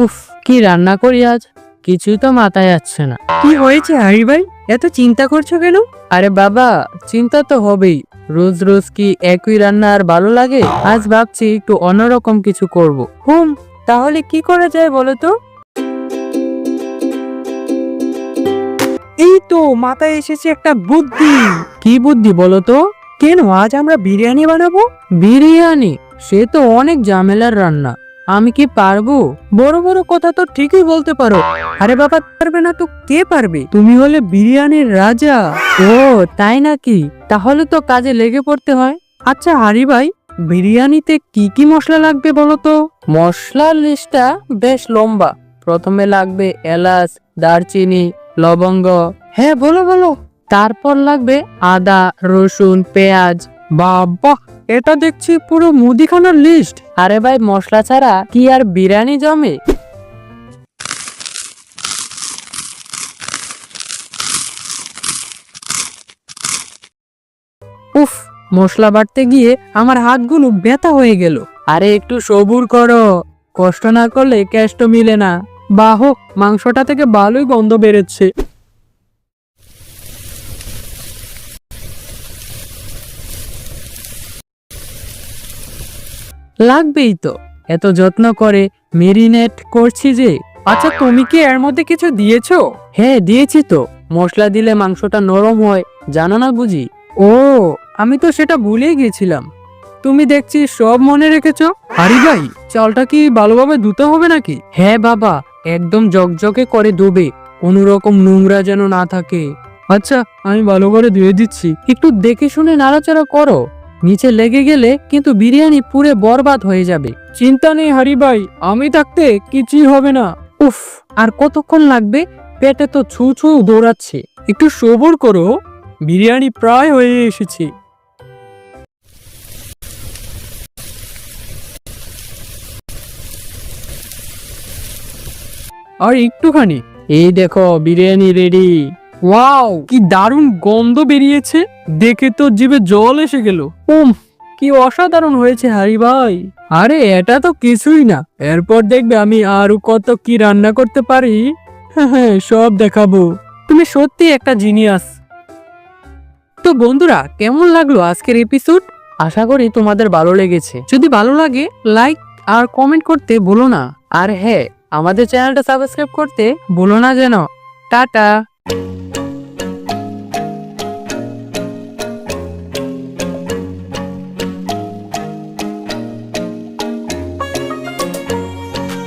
উফ, কি রান্না করি আজ কিছুই তো মাথায় আসছে না। কি হয়েছে হারি ভাই, এত চিন্তা করছো কেন? আরে বাবা, চিন্তা তো হবেই। রোজ রোজ কি একই রান্না আর ভালো লাগে? আজ ভাবছি একটু অন্যরকম কিছু করব। তাহলে কি করা যায় বলো তো? এই তো মাথায় এসেছে একটা বুদ্ধি। কি বুদ্ধি বলো তো? কেন আজ আমরা বিরিয়ানি বানাবো? বিরিয়ানি? সে তো অনেক ঝামেলার রান্না, আমি কি পারবো? বড় বড় কথা তো ঠিকই বলতে পারো। আরে বাবা, পারবে না তো কে পারবে? তুমি হলে বিরিয়ানির রাজা। ও তাই নাকি? তাহলে তো কাজে লেগে পড়তে হয়। আচ্ছা হারি ভাই, বিরিয়ানিতে কি কি মশলা লাগবে বলো তো? মশলার লিস্টটা বেশ লম্বা। প্রথমে লাগবে এলাচ, দারচিনি, লবঙ্গ। হ্যাঁ বলো বলো। তারপর লাগবে আদা, রসুন, পেঁয়াজ। বাবা, এটা দেখছি পুরো মুদিখানার লিস্ট। আরে ভাই, মশলা ছাড়া কি আর বিরিয়ানি জমে? উফ, মশলা বাটতে গিয়ে আমার হাতগুলো ব্যথা হয়ে গেল। আরে একটু সবুর করো, কষ্ট না করলে কেষ্ট মিলে না। বাহ, মাংসটা থেকে ভালোই গন্ধ বেরোচ্ছে। লাগবেই তো, এত যত্ন করে মেরিনেট করছি যে। আচ্ছা, তুমি কি এর মধ্যে কিছু দিয়েছো? হ্যাঁ দিয়েছি তো, মশলা দিলে মাংসটা নরম হয়, জানো না বুঝি? ও, আমি তো সেটা ভুলেই গেছিলাম। তুমি দেখছি সব মনে রেখেছো। হারি ভাই, চালটা কি ভালোভাবে ধুতে হবে নাকি? হ্যাঁ বাবা, একদম জকজকে করে ধুবে, কোনো রকম নোংরা যেন না থাকে। আচ্ছা, আমি ভালো করে ধুয়ে দিচ্ছি। একটু দেখে শুনে নাড়াচাড়া করো, নিচে লেগে গেলে কিন্তু বিরিয়ানি পুরো বরবাদ হয়ে যাবে। চিন্তা নেই হারি ভাই, আমি থাকতে কিছুই হবে না। উফ, আর কতক্ষণ লাগবে? পেটে তো ছু ছু দৌড়াচ্ছে। একটু সবুর করো, বিরিয়ানি প্রায় হয়ে এসেছে। আর একটুখানি। এই দেখো বিরিয়ানি রেডি। ওয়াও, কি দারুণ গন্ধ বেরিয়েছে, দেখে তো জিভে জল এসে গেল। কি অসাধারণ হয়েছে হারি ভাই। আরে এটা তো কিছুই না, এরপর দেখবে আমি আরো কত কি রান্না করতে পারি। হ্যাঁ, সব দেখাবো। তুমি সত্যি একটা জিনিয়াস। তো বন্ধুরা, কেমন লাগলো আজকের এপিসোড? আশা করি তোমাদের ভালো লেগেছে। যদি ভালো লাগে লাইক আর কমেন্ট করতে ভুলো না। আর হ্যাঁ, আমাদের চ্যানেলটা সাবস্ক্রাইব করতে ভুলো না যেন। টাটা।